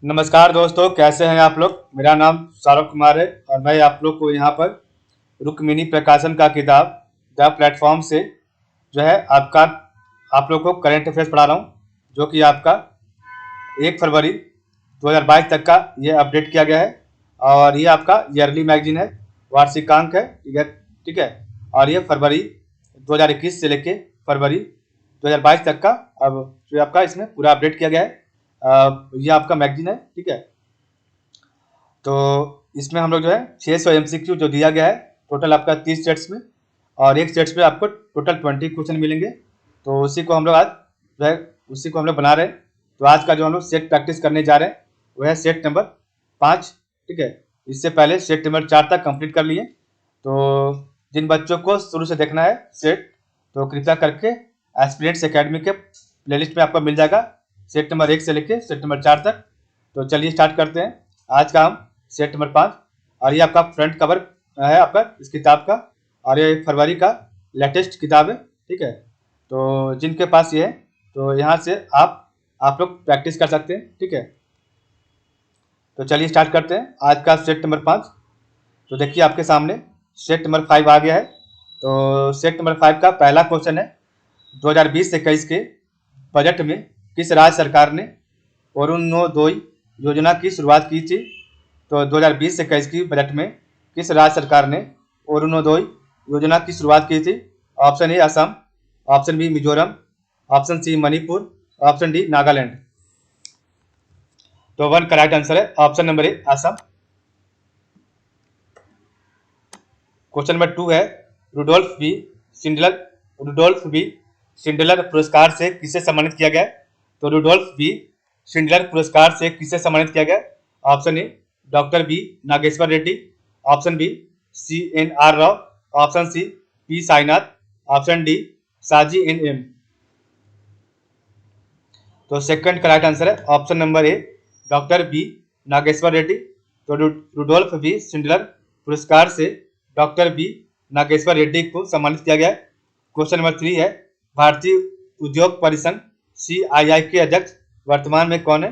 नमस्कार दोस्तों, कैसे हैं आप लोग। मेरा नाम सौरभ कुमार है और मैं आप लोग को यहाँ पर रुक्मिणी प्रकाशन का किताब द प्लेटफॉर्म से जो है आपका आप लोग को करंट अफेयर्स पढ़ा रहा हूँ, जो कि आपका 1 फरवरी 2022 तक का ये अपडेट किया गया है। और ये आपका ईयरली मैगजीन है, वार्षिकांक है, ठीक है। ठीक है। और ये फरवरी 2021 से लेके फरवरी 2022 तक का अब जो आपका इसमें पूरा अपडेट किया गया है। ये आपका मैगजीन है, ठीक है। तो इसमें हम लोग जो है 600 एमसीक्यू जो दिया गया है, टोटल आपका 30 सेट्स में, और एक सेट्स पे आपको टोटल 20 क्वेश्चन मिलेंगे। तो उसी को हम लोग आज जो है उसी को हम लोग बना रहे हैं। तो आज का जो हम लोग सेट प्रैक्टिस करने जा रहे हैं वह है सेट नंबर 5, ठीक है। इससे पहले सेट नंबर 4 तक कंप्लीट कर लिए। तो जिन बच्चों को शुरू से देखना है सेट, तो कृपया करके एस्पिरेंट्स एकेडमी के प्लेलिस्ट में आपको मिल जाएगा, सेट नंबर 1 से लेके सेट नंबर 4 तक। तो चलिए स्टार्ट करते हैं आज का हम सेट नंबर 5। और ये आपका फ्रंट कवर है आपका इस किताब का, और ये फरवरी का लेटेस्ट किताब है, ठीक है। तो जिनके पास ये है तो यहाँ से आप लोग प्रैक्टिस कर सकते हैं, ठीक है। तो चलिए स्टार्ट करते हैं आज का सेट नंबर 5। तो देखिए आपके सामने सेट नंबर 5 आ गया है। तो सेट नंबर 5 का पहला क्वेश्चन है, 2020-21 के बजट में किस राज्य सरकार ने अरुणोदय योजना की शुरुआत की थी। तो 2020-21 की बजट में किस राज्य सरकार ने अरुणोदय योजना की शुरुआत की थी। Option A Assam, option B Mizoram, option C Manipur, option D Nagaland. तो वन करेक्ट आंसर है option number A Assam. Question number 2 है, Rudolf B Schindler Rudolf B Schindler पुरस्कार से किसे सम्मानित किया गया। तो रुडोल्फ बी सिंडलर पुरस्कार से किसे सम्मानित किया गया। Option A doctor B Nageshwar Reddy, option B CNR Rao, option C P Sainath, option D Saji NM। तो सेकंड करेक्ट आंसर है option number A doctor B Nageshwar Reddy. तो रुडोल्फ बी सिंडलर पुरस्कार से डॉक्टर बी नागेश्वर रेड्डी को सम्मानित किया गया है। क्वेश्चन नंबर 3 है, भारतीय उद्योग परिसंघ CII के अध्यक्ष वर्तमान में कौन है।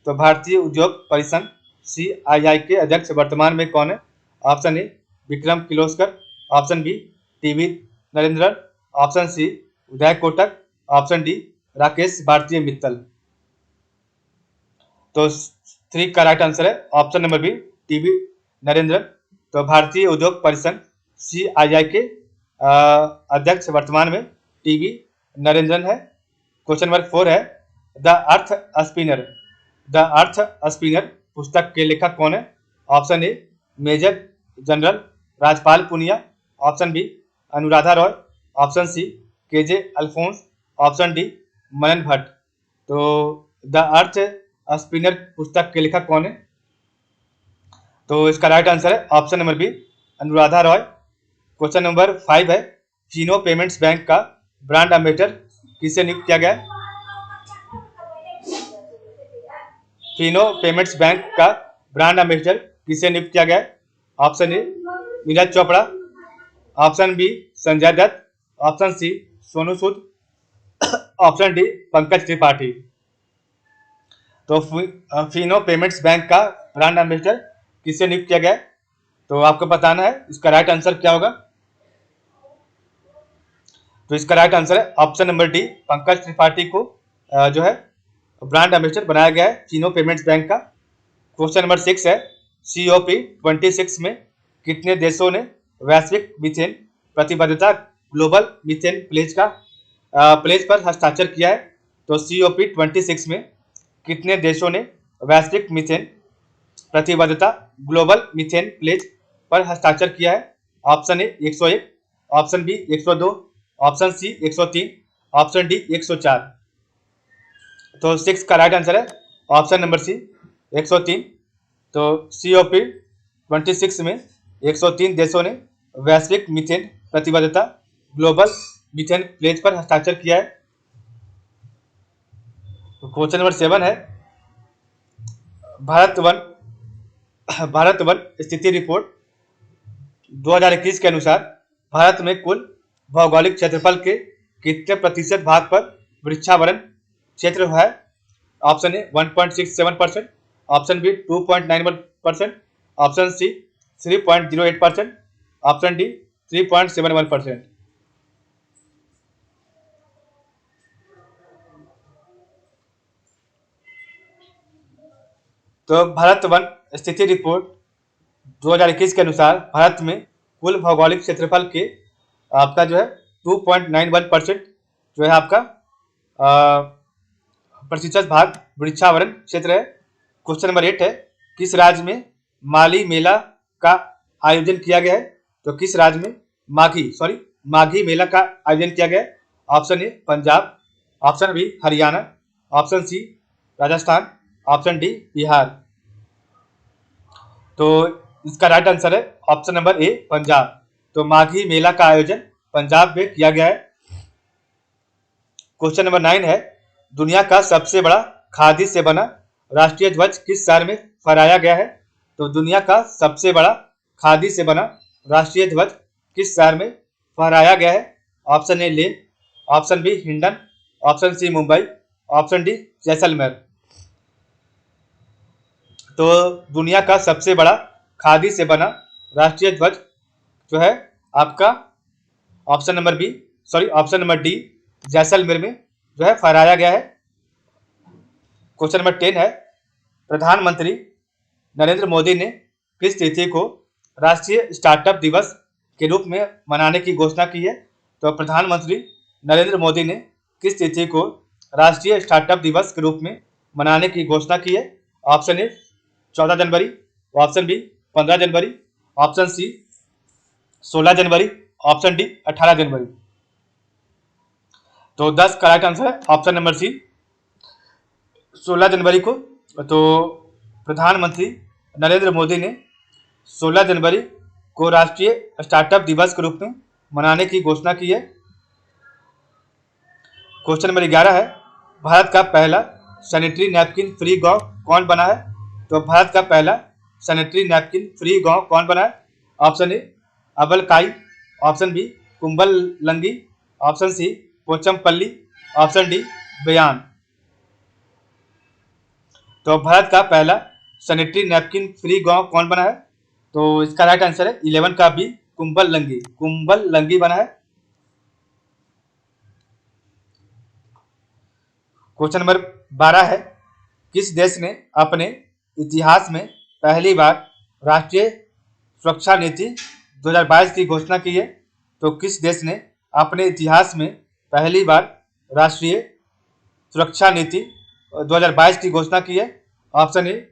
तो भारतीय उद्योग परिसंघ CII के अध्यक्ष वर्तमान में कौन है। Option A Vikram Kirloskar, option B TV Narendran, option C Uday Kotak, option D Rakesh Bhartiya Mittal. तो 3 का राइट आंसर है option number B TV Narendran. तो भारतीय उद्योग परिसंघ CII के अध्यक्ष वर्तमान में TV नरेंद्रन है। क्वेश्चन नंबर 4 है, द अर्थ स्पिनर पुस्तक के लेखक कौन है। Option A major general Rajpal Punia, option B Anuradha Roy, option C KJ Alphons, option D Manan Bhatt. तो द अर्थ स्पिनर पुस्तक के लेखक कौन है। तो इसका राइट आंसर है option number B Anuradha Roy. Question number 5 है, फिनो पेमेंट्स बैंक का ब्रांड एम्बेसडर किसे नियुक्त किया गया है। फिनो पेमेंट्स बैंक का ब्रांड एम्बेसडर किसे नियुक्त किया गया है। Option A Neeraj Chopra, option B Sanjay Dutt, option C Sonu Sood, option D Pankaj Tripathi. तो फिनो पेमेंट्स बैंक का ब्रांड एम्बेसडर किसे नियुक्त किया गया है। तो आपको बताना है इसका राइट आंसर क्या होगा। तो इसका राइट आंसर है option number D Pankaj Tripathi को जो है ब्रांड एम्बेसडर बनाया गया है फिनो पेमेंट्स बैंक का। क्वेश्चन नंबर 6 है, COP26 में कितने देशों ने वैश्विक मीथेन प्रतिबद्धता ग्लोबल मीथेन प्लेज पर हस्ताक्षर किया है। तो COP26 में कितने देशों ने वैश्विक मीथेन प्रतिबद्धता ग्लोबल मीथेन प्लेज पर हस्ताक्षर किया है। Option A 101, option B 102, option C 103, option D 104। तो 6 का राइट आंसर है ऑप्शन नंबर सी 103। तो COP26 में 103 देशों ने वैश्विक मीथेन प्रतिबद्धता ग्लोबल मीथेन प्लेज पर हस्ताक्षर किया है। क्वेश्चन नंबर 7 है, भारत वन स्थिति रिपोर्ट 2021 के अनुसार भारत में कुल भौगोलिक क्षेत्रफल के कितने प्रतिशत भाग पर वृक्षावरण क्षेत्र है। Option A 1.67%, option B 2.91%, option C 3.08%, option D 3.71%। तो भारत वन स्थिति रिपोर्ट 2021 के अनुसार भारत में कुल भौगोलिक क्षेत्रफल के आपका जो है 2.91% जो है आपका प्रतिशत भाग वृक्षावरण क्षेत्र है। क्वेश्चन नंबर 8 है, किस राज्य में माली मेला का आयोजन किया गया है? तो किस राज्य में माघी मेला का आयोजन किया गया है? Option A Punjab, option B Haryana, option C Rajasthan, option D Bihar. तो इसका राइट आंसर है ऑप्शन नंबर ए पंजाब। तो माघी मेला का आयोजन पंजाब में किया गया है। क्वेश्चन नंबर 9 है, दुनिया का सबसे बड़ा खादी से बना राष्ट्रीय ध्वज किस शहर में फहराया गया है? तो दुनिया का सबसे बड़ा खादी से बना राष्ट्रीय ध्वज किस शहर में फहराया गया है? Option A Leh, option B Hindon, option C Mumbai, option D Jaisalmer. तो दुनिया का सबसे बड़ा खादी से बना राष्ट्रीय ध्वज जो है आपका ऑप्शन नंबर डी जैसलमेर में जो है फहराया गया है। क्वेश्चन नंबर 10 है, प्रधानमंत्री नरेंद्र मोदी ने किस तिथि को राष्ट्रीय स्टार्टअप दिवस के रूप में मनाने की घोषणा की है? तो प्रधानमंत्री नरेंद्र मोदी ने किस तिथि को राष्ट्रीय स्टार्टअप दिवस के रूप में मनाने की घोषणा की है? ऑप्शन ए 14 जनवरी, ऑप्शन बी 15 जनवरी, ऑप्शन सी 16 जनवरी, ऑप्शन डी 18 जनवरी। तो 10 का राइट आंसर है ऑप्शन नंबर सी 16 जनवरी को। तो प्रधानमंत्री नरेंद्र मोदी ने 16 जनवरी को राष्ट्रीय स्टार्टअप दिवस के रूप में मनाने की घोषणा की है। क्वेश्चन नंबर 11 है, भारत का पहला सैनिटरी नैपकिन फ्री गांव कौन बना है? तो भारत का पहला सैनिटरी नैपकिन फ्री गांव कौन बना है? Option A Abalkai, option B Kumbalangi, option C Pochampalli, option D Bayan. तो भारत का पहला सैनिटरी नैपकिन फ्री गांव कौन बना है? तो इसका राइट आंसर है 11 का बी कुंबलंगी बना है। क्वेश्चन नंबर 12 है, किस देश ने अपने इतिहास में पहली बार राष्ट्रीय सुरक्षा नीति 2022 की घोषणा की है? तो किस देश ने अपने इतिहास में पहली बार राष्ट्रीय सुरक्षा नीति 2022 की घोषणा की है? ऑप्शन ए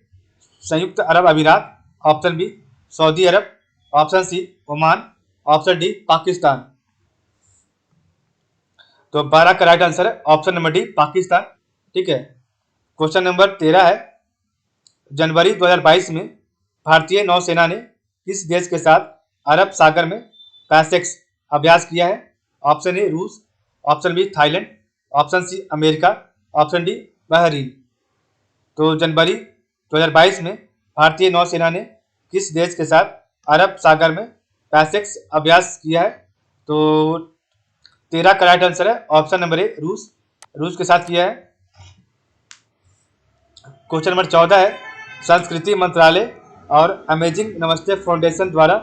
संयुक्त अरब अमीरात, ऑप्शन बी सऊदी अरब, option C Oman, option D Pakistan. तो 12 का राइट आंसर है ऑप्शन नंबर डी पाकिस्तान। ठीक है। क्वेश्चन नंबर 13 है, जनवरी 2022 में भारतीय नौसेना ने किस देश के साथ अरब सागर में पैसेक्स अभ्यास किया है? ऑप्शन ए रूस, option B Thailand, option C America, option D Bahrain. तो जनवरी 2022 में भारतीय नौसेना ने किस देश के साथ अरब सागर में पैसेक्स अभ्यास किया है? तो 13 का राइट आंसर है ऑप्शन नंबर ए रूस के साथ किया है। क्वेश्चन नंबर 14 है, संस्कृति मंत्रालय और अमेजिंग नमस्ते फाउंडेशन द्वारा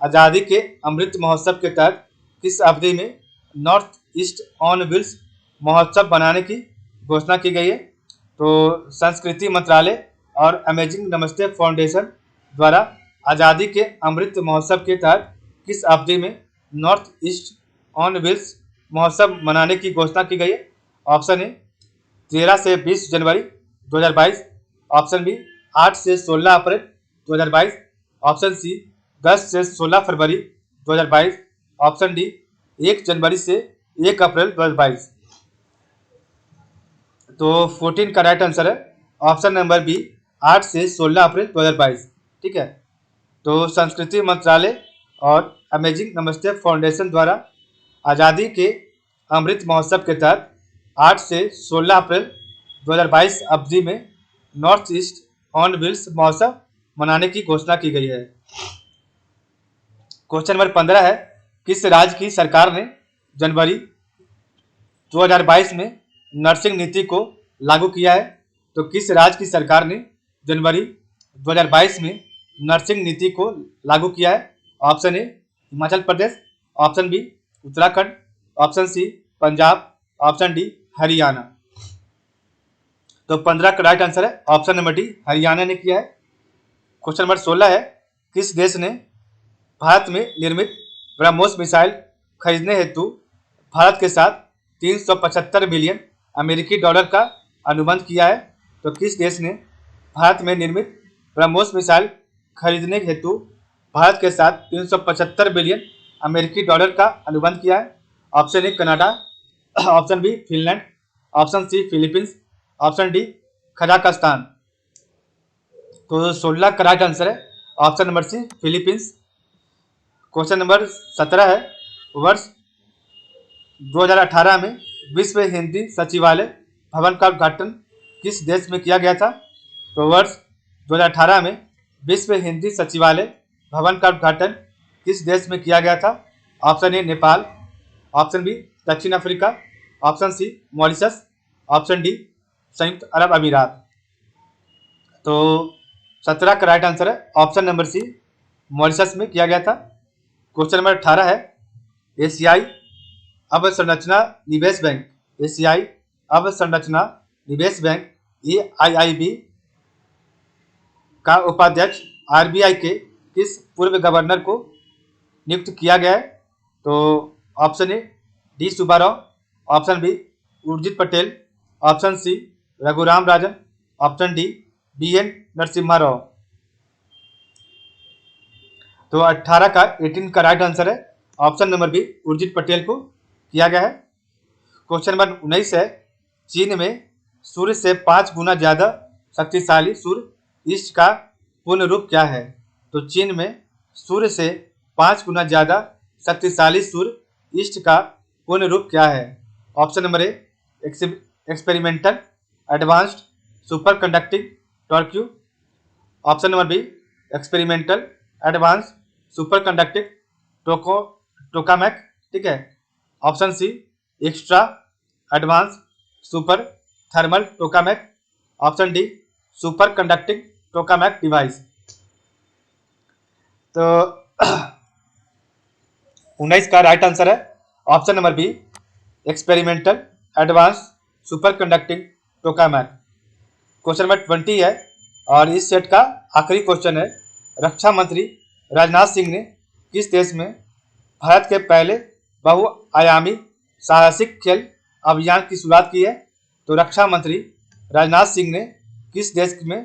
आज़ादी के अमृत महोत्सव के तहत किस अवधि में नॉर्थ ईस्ट ऑन व्हील्स महोत्सव बनाने की घोषणा की गई है? तो संस्कृति मंत्रालय और अमेजिंग नमस्ते फाउंडेशन द्वारा आज़ादी के अमृत महोत्सव के तहत किस अवधि में नॉर्थ ईस्ट ऑन व्हील्स महोत्सव मनाने की घोषणा की गई है? ऑप्शन ए 13 से 20 जनवरी 2022, ऑप्शन बी 8 से 16 अप्रैल 2022, ऑप्शन सी 10 से 16 फरवरी 2022, ऑप्शन डी 1 जनवरी से 1 अप्रैल 2022। तो 14 का राइट आंसर है ऑप्शन नंबर बी 8 से 16 अप्रैल 2022। ठीक है। तो संस्कृति मंत्रालय और अमेजिंग नमस्ते फाउंडेशन द्वारा आज़ादी के अमृत महोत्सव के तहत 8 से 16 अप्रैल 2022 अवधि में नॉर्थ ईस्ट ऑन व्हील्स महोत्सव मनाने की घोषणा की गई है। क्वेश्चन नंबर 15 है, किस राज्य की सरकार ने जनवरी 2022 में नर्सिंग नीति को लागू किया है? तो किस राज्य की सरकार ने जनवरी 2022 में नर्सिंग नीति को लागू किया है? Option A Himachal Pradesh, option B Uttarakhand, option C Punjab, option D Haryana. तो 15 का राइट आंसर है ऑप्शन नंबर डी, हरियाणा ने किया है। क्वेश्चन नंबर 16 है, किस देश ने भारत में निर्मित ब्रह्मोस मिसाइल खरीदने हेतु भारत के साथ 375 मिलियन अमेरिकी डॉलर का अनुबंध किया है? तो किस देश ने भारत में निर्मित ब्रह्मोस मिसाइल खरीदने हेतु भारत के साथ 375 बिलियन अमेरिकी डॉलर का अनुबंध किया है? Option A Canada, option B Finland, option C Philippines, option D Kazakhstan. तो 16 का राइट आंसर है option number C Philippines. Question number 17 है, वर्ष 2018 में विश्व हिंदी सचिवालय भवन का उद्घाटन किस देश में किया गया था? तो वर्ष 2018 में विश्व हिंदी सचिवालय भवन का उद्घाटन किस देश में किया गया था? Option A Nepal, option B दक्षिण Africa, option C Mauritius, option D संयुक्त अरब अमीरात। तो 17 का राइट आंसर है ऑप्शन नंबर सी, मॉरिशस में किया गया था। क्वेश्चन नंबर 18 है, एशियाई अवसंरचना निवेश बैंक, एशियाई अवसंरचना निवेश बैंक AIIB का उपाध्यक्ष RBI के किस पूर्व गवर्नर को नियुक्त किया गया है? तो option A D Subbarao, option B Urjit Patel, option C Raghuram Rajan, option D BN Narasimha Rao. तो 18 का 18 का राइट आंसर है option number B, Urjit Patel को किया गया है। क्वेश्चन नंबर 19 है, चीन में सूर्य से 5 गुना ज्यादा शक्तिशाली सूर्य ईस्ट का पूर्ण रूप क्या है? तो चीन में सूर्य से 5 गुना ज्यादा शक्तिशाली सूर्य ईस्ट का पूर्ण रूप क्या है? Option number A experimental advanced super conducting torque, option number B experimental advance super conducting tokamak, ठीक है। Option C extra advance super thermal tokamak, option D super conducting tokamak device. तो 19 का राइट आंसर है option number B, experimental advance super conducting tokamak. Question number 20 है और इस set का आखिरी क्वेश्चन है, रक्षा मंत्री राजनाथ सिंह ने किस देश में भारत के पहले बहुआयामी साहसिक खेल अभियान की शुरुआत की है? तो रक्षा मंत्री राजनाथ सिंह ने किस देश में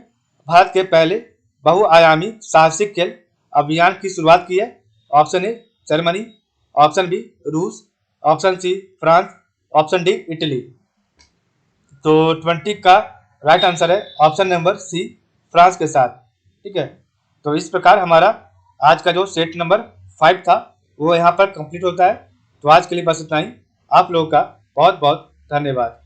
भारत के पहले बहुआयामी साहसिक खेल अभियान की शुरुआत की है? Option A Germany, option B रूस, option C France, option D Italy. तो 20 का राइट आंसर है ऑप्शन नंबर सी, फ्रांस के साथ, ठीक है। तो इस प्रकार हमारा आज का जो सेट नंबर 5 था वो यहाँ पर कंप्लीट होता है। तो आज के लिए बस इतना ही। आप लोगों का बहुत बहुत धन्यवाद।